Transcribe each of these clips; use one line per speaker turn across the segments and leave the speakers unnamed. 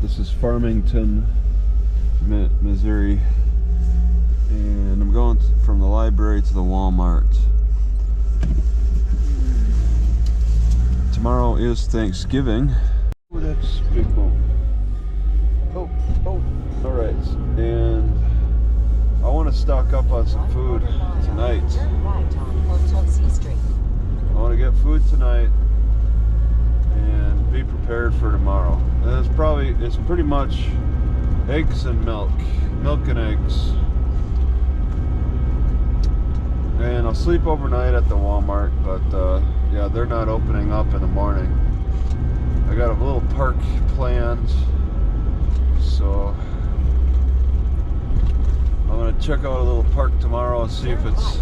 This is Farmington, Missouri, and I'm going from the library to the Walmart. Tomorrow is Thanksgiving. Oh, that's big boom. Oh, all right. And I want to stock up on some food tonight. I want to get food tonight and be prepared for tomorrow. And it's pretty much eggs and milk and eggs. And I'll sleep overnight at the Walmart, but yeah, they're not opening up in the morning. I got a little park planned, so I'm gonna check out a little park tomorrow and see if it's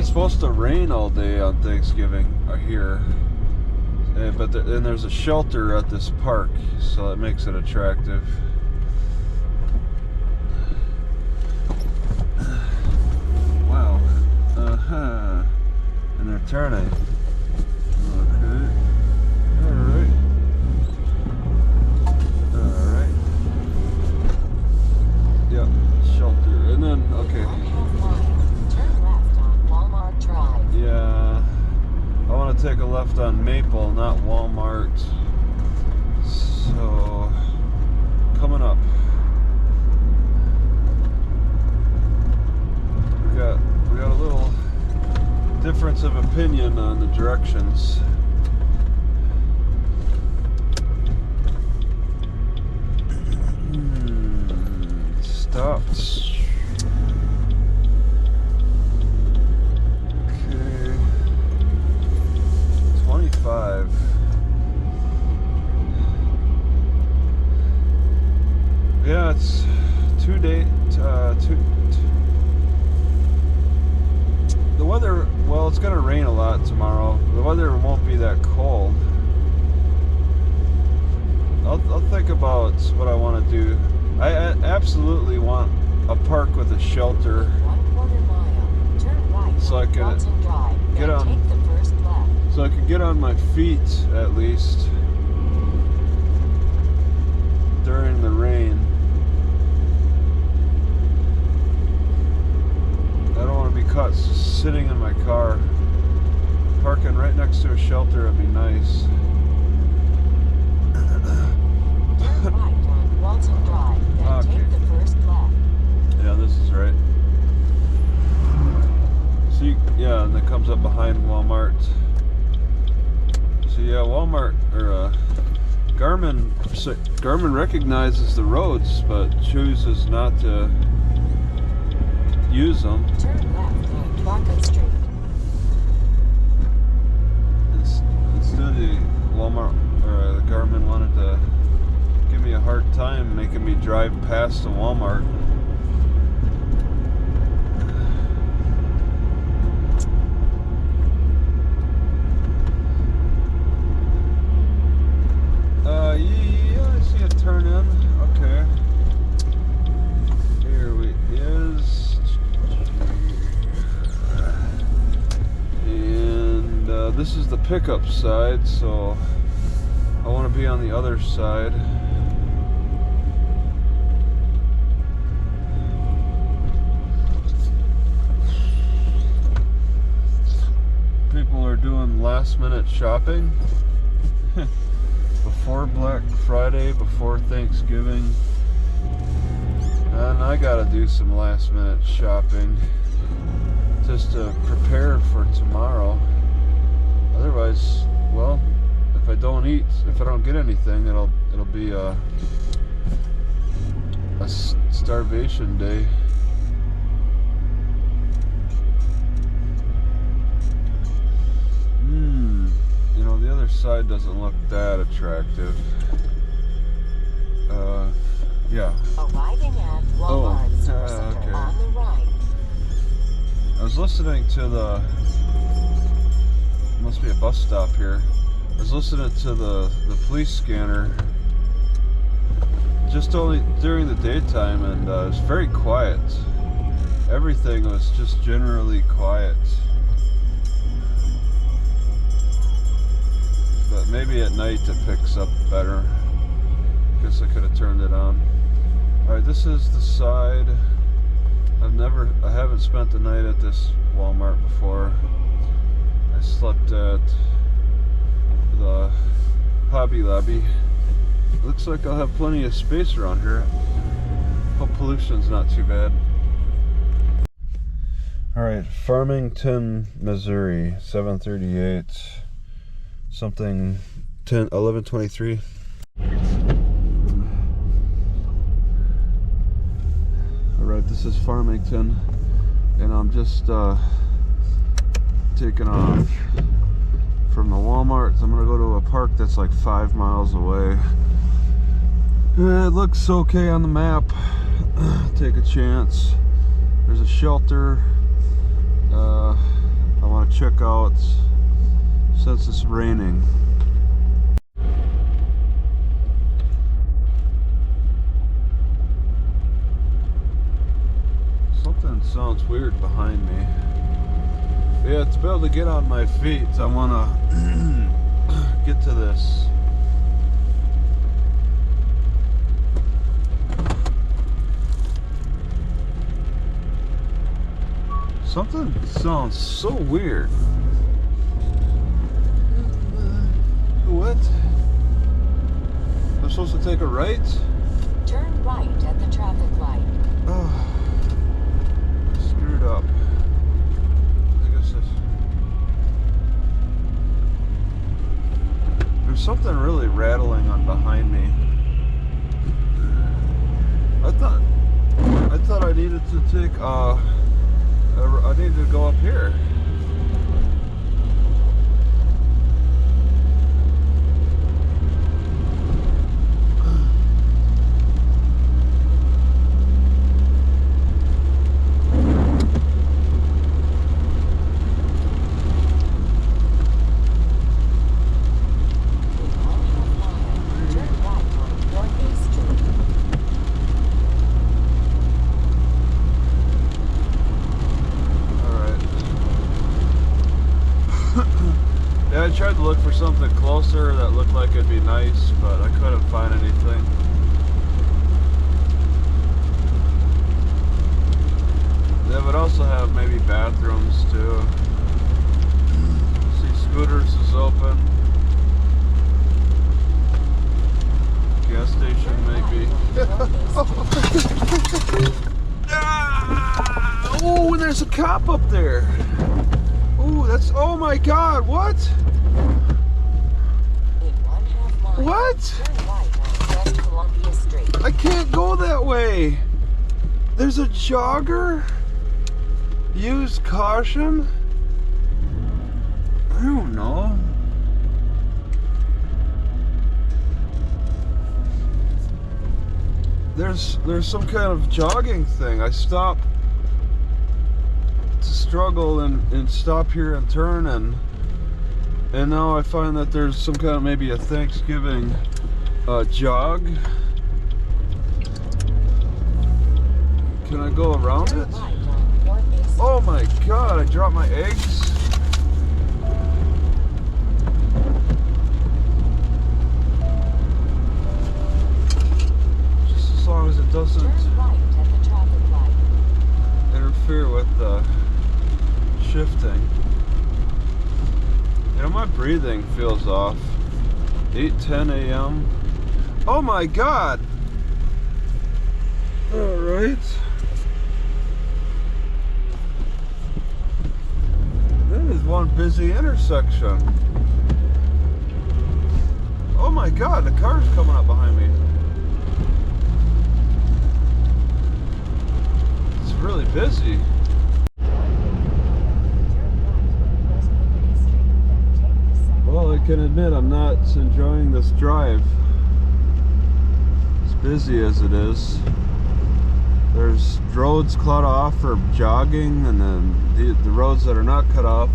supposed to rain all day on Thanksgiving here. But there's a shelter at this park, so that makes it attractive. Wow. And they're turning. Okay. Alright. Yeah, shelter. And then, okay.
Turn left on Walmart Drive.
Yeah. I want to take a left on Maple, not Walmart. So, coming up. We got a little difference of opinion on the directions. Stopped. Okay. 25. Yeah, it's 2 days. The weather, well, it's going to rain a lot tomorrow. The weather won't be that cold. I'll think about what I want to do. I absolutely want a park with a shelter.
1/4 mile. Turn right
So I
on
can
Walton Drive.
get
Then
on-
take the first left.
So I can get on my feet at least during the rain. I don't want to be caught sitting in my car. Parking right next to a shelter would be nice.
Turn right on Walton Drive. Then
Okay.
take the first left.
Yeah, this is right. See, yeah, and it comes up behind Walmart. So yeah, Walmart or Garmin recognizes the roads, but chooses not to use them.
Turn left on Market Street.
Instead, the Walmart or the Garmin wanted to give me a hard time making me drive past the Walmart. Yeah, I see a turn in. Okay. Here we is. And this is the pickup side, so I want to be on the other side. People are doing last minute shopping before Black Friday, before Thanksgiving, and I gotta do some last minute shopping just to prepare for tomorrow. Otherwise, well, if I don't get anything, it'll be a starvation day. You know, the other side doesn't look that attractive. Yeah.
Arriving at Walmart Supercenter
okay.
on the right.
I was listening to must be a bus stop here. I was listening to the police scanner just only during the daytime, and it was very quiet. Everything was just generally quiet. But maybe at night it picks up better. Guess I could have turned it on. Alright, this is the side. I haven't spent the night at this Walmart before. I slept at the Hobby Lobby. Looks like I'll have plenty of space around here. Hope pollution's not too bad. Alright, Farmington, Missouri, 738, something 11:23. Alright, this is Farmington, and I'm just taking off from the Walmart. I'm gonna go to a park that's like 5 miles away. It looks okay on the map. Take a chance. There's a shelter I want to check out since it's raining. Something sounds weird behind me. Yeah, to be able to get on my feet, I want to get to this. Something sounds so weird. What? I'm supposed to take a right?
Turn right at the traffic light.
Oh, screwed up. I guess there's something really rattling on behind me. I thought I needed to take I need to go up here. Yeah, I tried to look for something closer that looked like it'd be nice, but I couldn't find anything. They would also have maybe bathrooms too. See, Scooters is open. Gas station maybe. Oh, and there's a cop up there. Oh, oh my God, what? What? I can't go that way. There's a jogger. Use caution. I don't know. There's some kind of jogging thing. I stop to struggle and stop here and turn, and now I find that there's some kind of maybe a Thanksgiving jog. Can I go around it? Oh my God, I dropped my eggs. Just as long as it doesn't interfere with the shifting. You know, my breathing feels off. 8:10 a.m. Oh my God! Alright. That is one busy intersection. Oh my God, the car's coming up behind me. It's really busy. Well, I can admit I'm not enjoying this drive. As busy as it is. There's roads cut off for jogging, and then the roads that are not cut off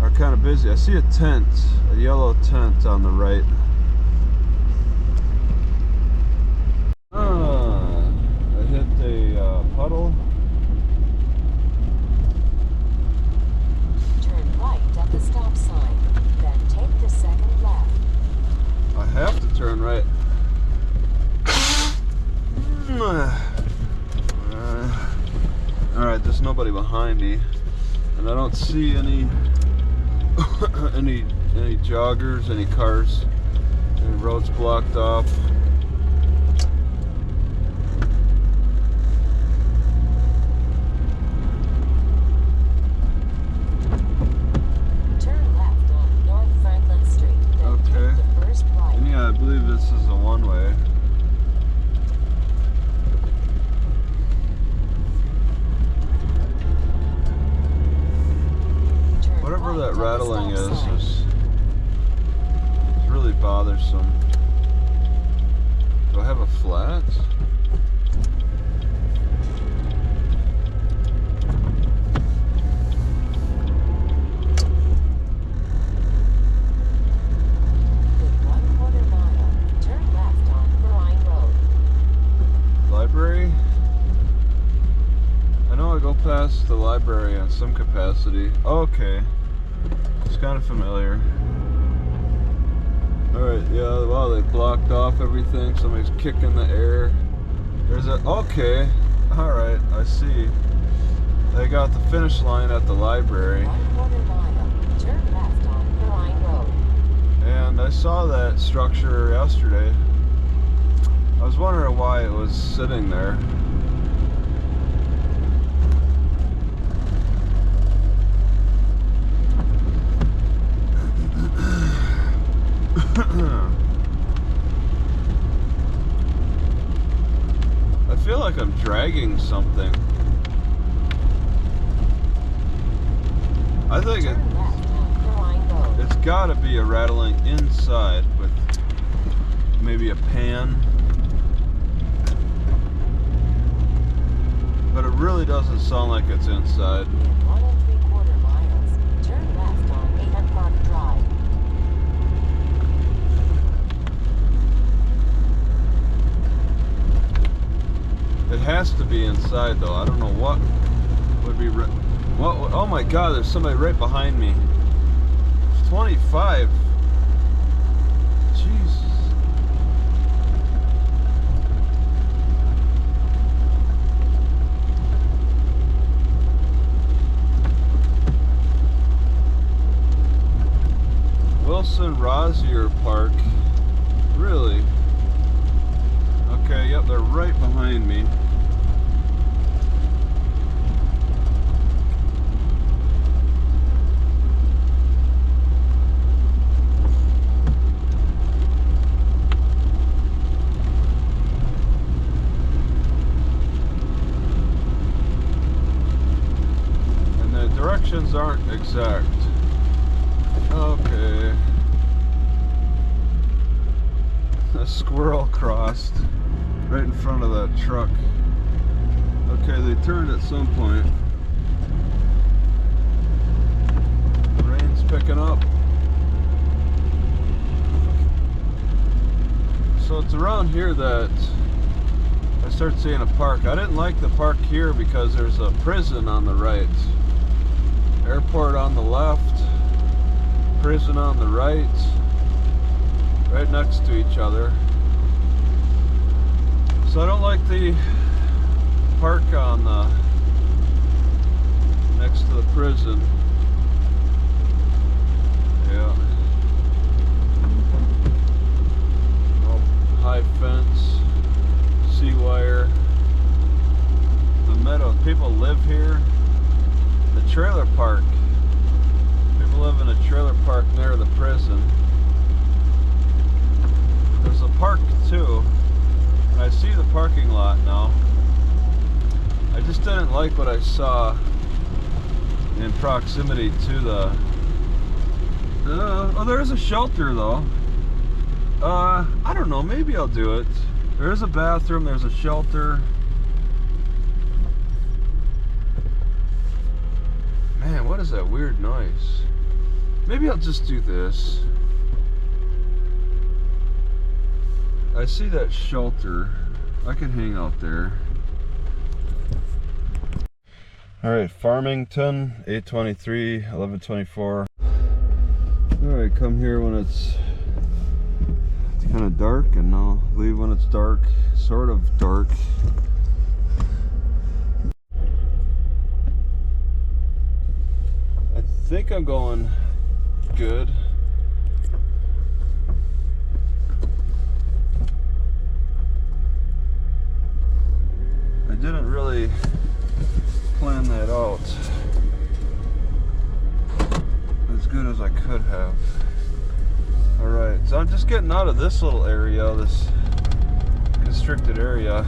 are kind of busy. I see a tent, a yellow tent on the right. I hit a puddle.
Turn right at the stop sign, then take the second left.
I have to turn right. Alright, there's nobody behind me. And I don't see any any joggers, any cars. Any roads blocked off.
Turn left on North Franklin Street. Then
Okay.
take the first right.
And yeah, I believe this is a one-way.
Turn
Whatever
right
that
on the
rattling
stop
is,
sign.
it's really bothersome. Do I have a flat?
With 1/4 mile, turn left on Brine Road.
Library? I know I go past the library in some capacity. Okay. It's kind of familiar. Alright, yeah, wow, they blocked off everything. Somebody's kicking the air. There's a, okay. Alright, I see. They got the finish line at the library.
1/4 mile, turn left on Brine Road.
And I saw that structure yesterday. I was wondering why it was sitting there. I feel like I'm dragging something. I think
Turn left on Brine Road.
it's gotta be a rattling inside with maybe a pan. But it really doesn't sound like it's inside.
In 1 3/4 miles, turn left on Maiden Park Drive.
It has to be inside though. I don't know what would be. What? Oh my God! There's somebody right behind me. 25. Jesus. Wilson Rosier Park. Really? Okay, yep, they're right behind me. And the directions aren't exact. Okay. A squirrel crossed right in front of that truck. Okay, they turned at some point. The rain's picking up. So it's around here that I start seeing a park. I didn't like the park here because there's a prison on the right. Airport on the left. Prison on the right. Right next to each other. So I don't like the park on the next to the prison. Yeah. Oh, high fence, sea wire. The meadow. People live here. The trailer park. People live in a trailer park near the prison. There's a park too. And I see the parking lot now. I just didn't like what I saw in proximity to the... oh, there's a shelter though. I don't know, maybe I'll do it. There is a bathroom, there's a shelter. Man, what is that weird noise? Maybe I'll just do this. I see that shelter. I can hang out there. Alright, Farmington, 823, 1124. Alright, come here when it's It's kind of dark, and I'll leave when it's dark, sort of dark. I think I'm going good. I didn't really plan that out as good as I could have. Alright, so I'm just getting out of this little area, this constricted area.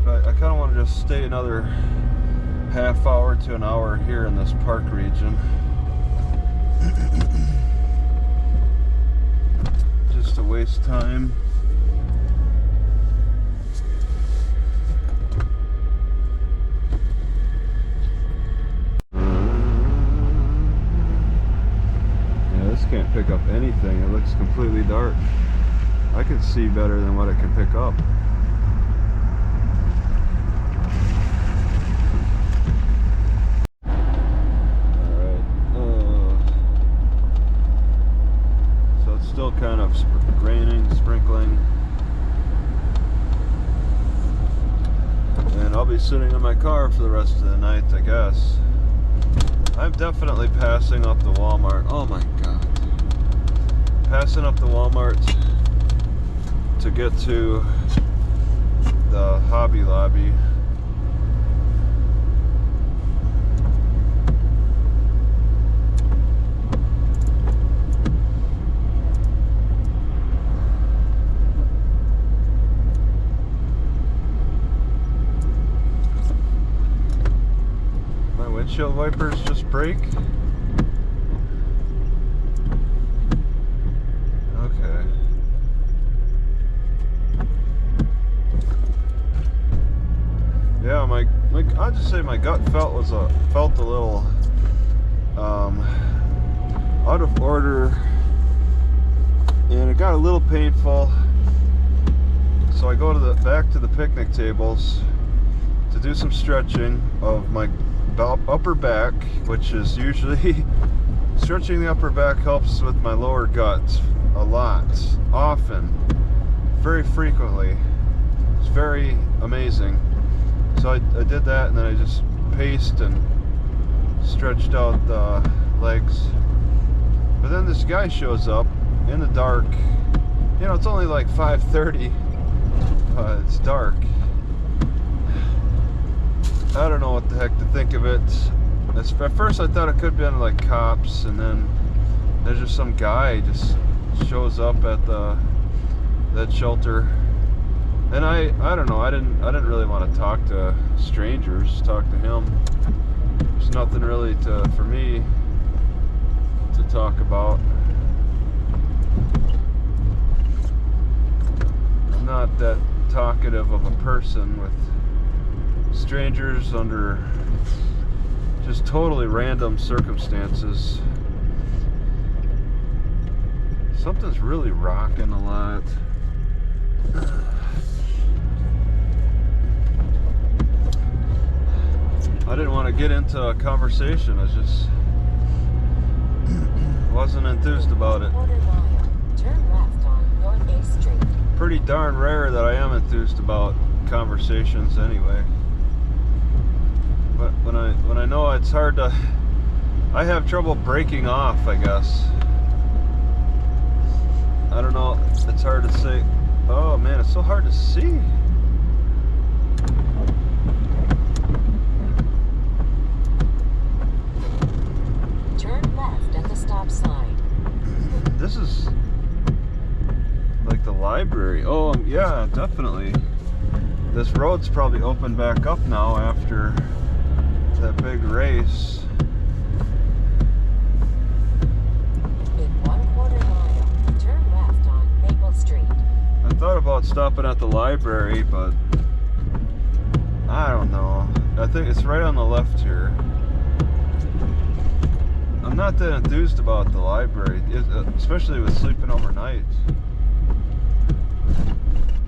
But I kind of want to just stay another half hour to an hour here in this park region. Just to waste time. Can't pick up anything. It looks completely dark. I can see better than what it can pick up. Alright. So it's still kind of raining, sprinkling. And I'll be sitting in my car for the rest of the night, I guess. I'm definitely passing up the Walmart. Oh my god. Passing up the Walmart to get to the Hobby Lobby. My windshield wipers just break. Yeah, I'll just say my gut felt a little out of order, and it got a little painful. So I go to back to the picnic tables to do some stretching of my upper back, which is usually stretching the upper back helps with my lower gut a lot, often, very frequently. It's very amazing. So I did that, and then I just paced and stretched out the legs. But then this guy shows up in the dark. You know, it's only like 5:30. It's dark. I don't know what the heck to think of it. At first I thought it could have been like cops, and then there's just some guy just shows up at that shelter. And I don't know, I didn't really want to talk to strangers, talk to him. There's nothing really for me to talk about. I'm not that talkative of a person with strangers under just totally random circumstances. Something's really rocking a lot. I didn't want to get into a conversation. I just wasn't enthused about it.
Turn left on North 8th Street.
Pretty darn rare that I am enthused about conversations anyway. But when I know it's hard to, I have trouble breaking off, I guess. I don't know, it's hard to say. Oh man, it's so hard to see.
Turn left at the stop sign.
This is like the library. Oh, yeah, definitely. This road's probably opened back up now after that big race.
In 1/4 mile, turn left on Maple Street.
I thought about stopping at the library, but I don't know. I think it's right on the left here. I'm not that enthused about the library, especially with sleeping overnight.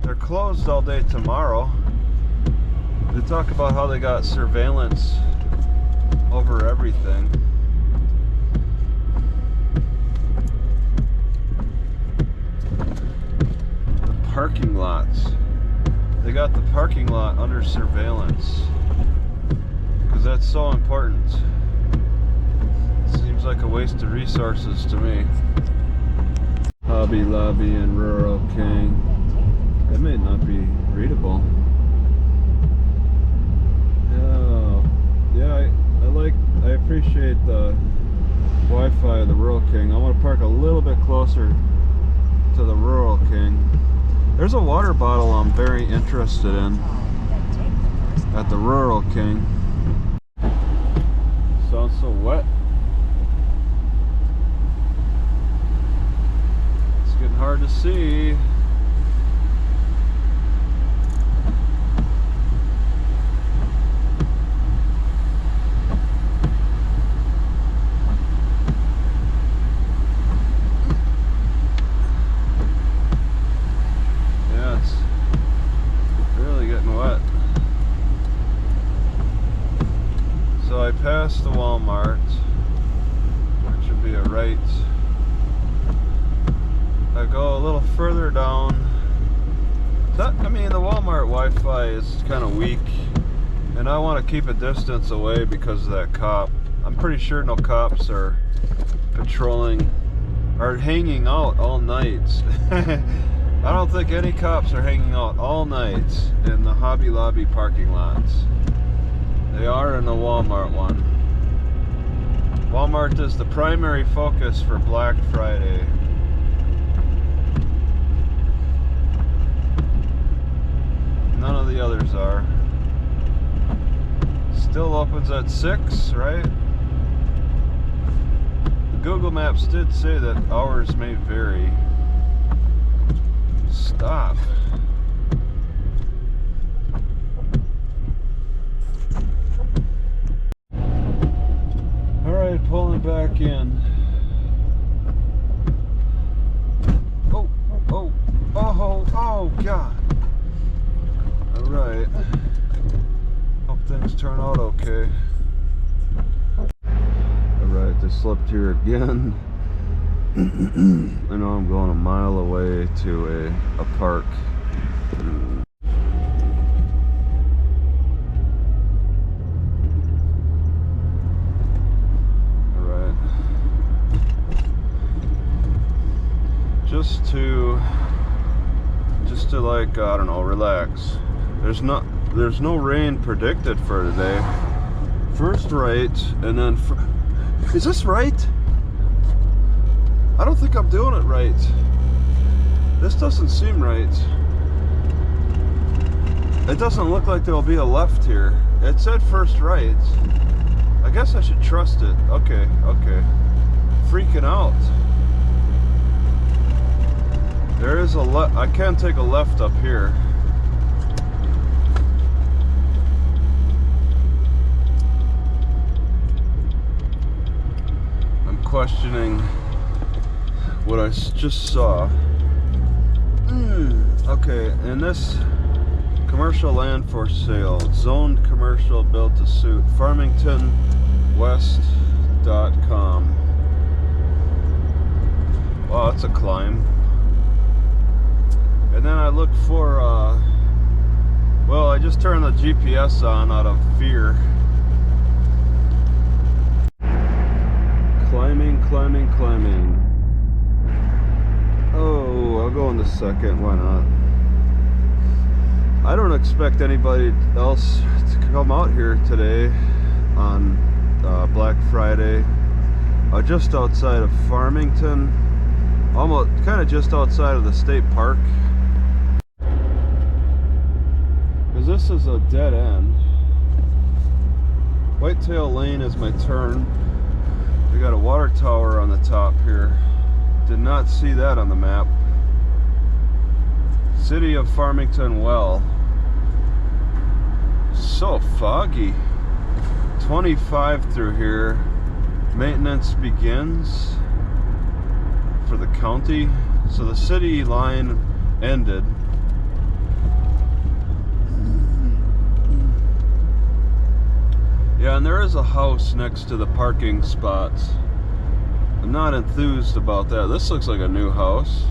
They're closed all day tomorrow. They talk about how they got surveillance over everything. parking lots. They got the parking lot under surveillance because that's so important. Seems like a waste of resources to me. Hobby Lobby in Rural King. That may not be readable. Yeah, I appreciate the Wi-Fi of the Rural King. I want to park a little bit closer to the Rural King. There's a water bottle I'm very interested in at the Rural King. Sounds so wet. It's getting hard to see. So I passed the Walmart, which would be a right. I go a little further down. The Walmart Wi-Fi is kind of weak, and I want to keep a distance away because of that cop. I'm pretty sure no cops are patrolling, are hanging out all night. I don't think any cops are hanging out all night in the Hobby Lobby parking lots. They are in the Walmart one. Walmart is the primary focus for Black Friday. None of the others are. Still opens at 6, right? The Google Maps did say that hours may vary. Stop. Alright, pulling back in. Oh, God. Alright. Hope things turn out okay. Alright, they slipped here again. I know I'm going a mile away to a park. Alright. Just to like, I don't know, relax. There's no rain predicted for today. First right, and then is this right? I don't think I'm doing it right. This doesn't seem right. It doesn't look like there'll be a left here. It said first right. I guess I should trust it. Okay. Freaking out. There is a left. I can take a left up here. I'm questioning what I just saw. Okay, and this commercial land for sale, zoned commercial, built to suit, farmingtonwest.com. Wow, that's a climb. And then I look for well, I just turned the GPS on out of fear. Climbing. Oh, I'll go in the second, why not? I don't expect anybody else to come out here today on Black Friday. Just outside of Farmington, almost kind of just outside of the state park. Because this is a dead end. Whitetail Lane is my turn. We got a water tower on the top here. Did not see that on the map. City of Farmington well. So foggy. 25 through here. Maintenance begins for the county. So the city line ended. Yeah, and there is a house next to the parking spots. I'm not enthused about that. This looks like a new house.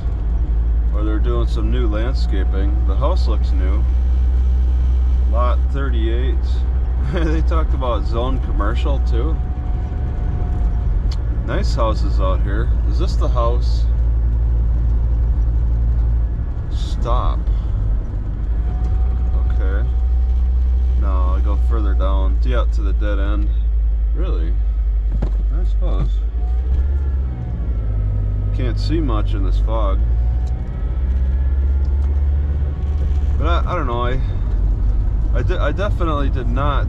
or they're doing some new landscaping. The house looks new. Lot 38. They talked about zone commercial too. Nice houses out here. Is this the house? Stop. Okay. No, I go further down. Yeah, to the dead end. Really? I suppose. Can't see much in this fog. But I don't know. I definitely did not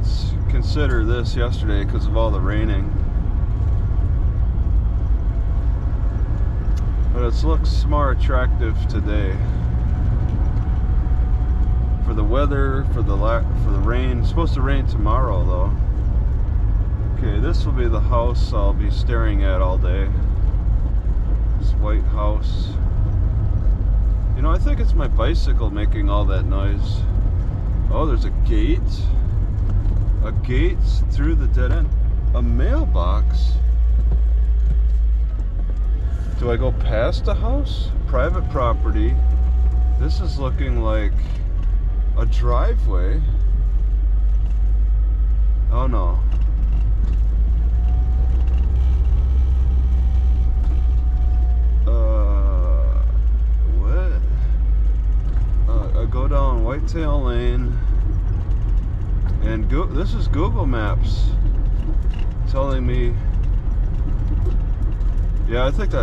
consider this yesterday because of all the raining. But it looks more attractive today. For the weather, for the rain. It's supposed to rain tomorrow though. Okay, this will be the house I'll be staring at all day. This white house. You know, I think it's my bicycle making all that noise. Oh, there's a gate. A gate through the dead end. A mailbox. Do I go past a house? Private property. This is looking like a driveway. Oh no. What? I go down Whitetail Lane, and this is Google Maps telling me. Yeah, I think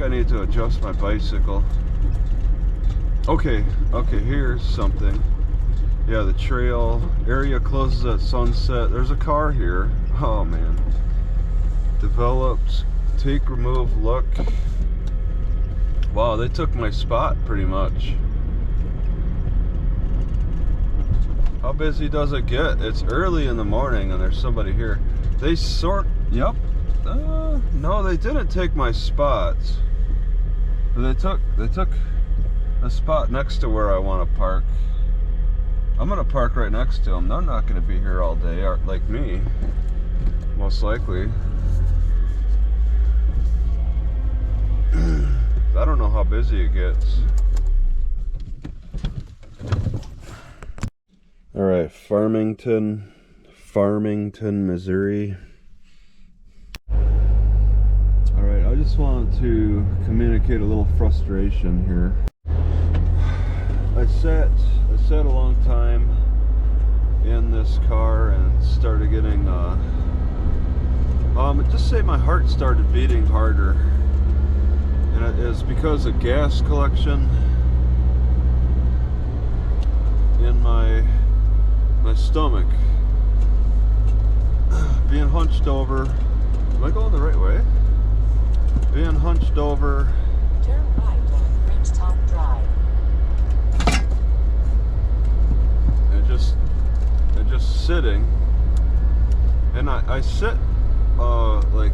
I need to adjust my bicycle. Okay, here's something. Yeah, the trail area closes at sunset. There's a car here. Oh man. Developed, take, remove, look. Wow, they took my spot pretty much. How busy does it get? It's early in the morning and there's somebody here. Yep. No, they didn't take my spot. But they took a spot next to where I want to park. I'm gonna park right next to them. They're not gonna be here all day, like me, most likely. I don't know how busy it gets. All right, Farmington, Missouri. All right, I just wanted to communicate a little frustration here. I sat a long time in this car and started getting just say my heart started beating harder, and it is because of gas collection in my stomach. Being hunched over. Am I going the right way? Being hunched over.
Turn right on Ridgetop Drive.
And just sitting, and I sit like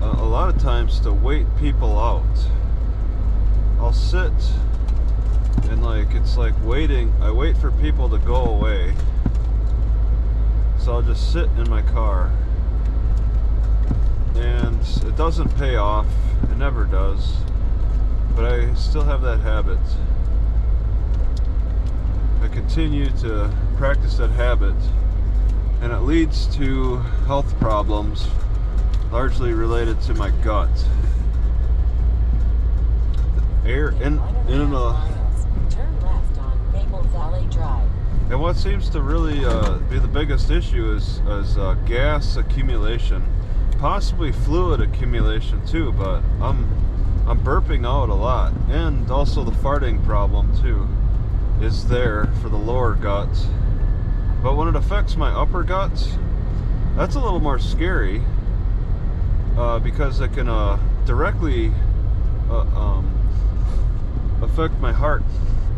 a lot of times to wait people out. I'll sit and it's like waiting. I wait for people to go away, so I'll just sit in my car, and it doesn't pay off. It never does, but I still have that habit. I continue to practice that habit, and it leads to health problems, largely related to my gut.
Turn left on Maple Valley Drive.
And what seems to really be the biggest issue is gas accumulation, possibly fluid accumulation too. But I'm burping out a lot, and also the farting problem too is there for the lower gut. But when it affects my upper gut, that's a little more scary, because it can directly affect my heart.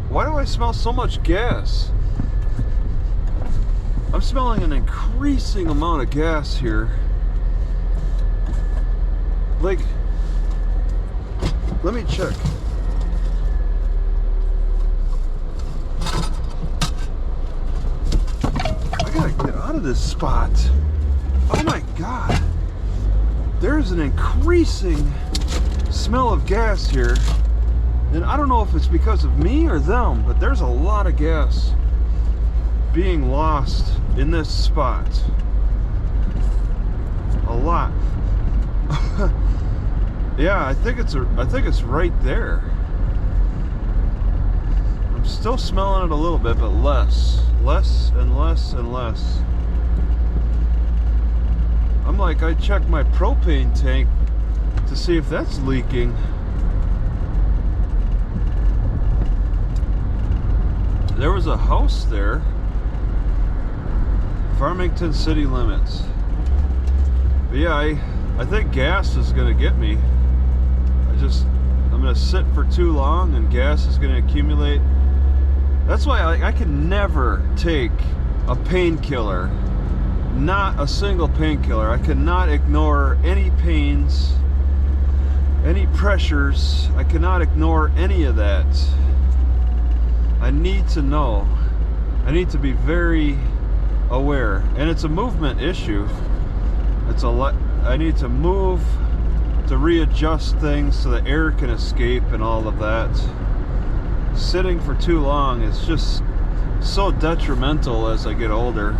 Why do I smell so much gas? I'm smelling an increasing amount of gas here. Like, let me check. Get out of this spot. Oh my god, there's an increasing smell of gas here. And I don't know if it's because of me or them, but there's a lot of gas being lost in this spot. A lot. Yeah, I think it's right there. I'm still smelling it a little bit, but less and less and less. I'm like, I checked my propane tank to see if that's leaking. There was a house there. Farmington city limits. But yeah, I think gas is gonna get me. I'm gonna sit for too long and gas is gonna accumulate. That's why I can never take a painkiller. Not a single painkiller. I cannot ignore any pains, any pressures. I cannot ignore any of that. I need to know. I need to be very aware. And it's a movement issue. It's a lot. I need to move to readjust things so the air can escape and all of that. Sitting for too long is just so detrimental as I get older.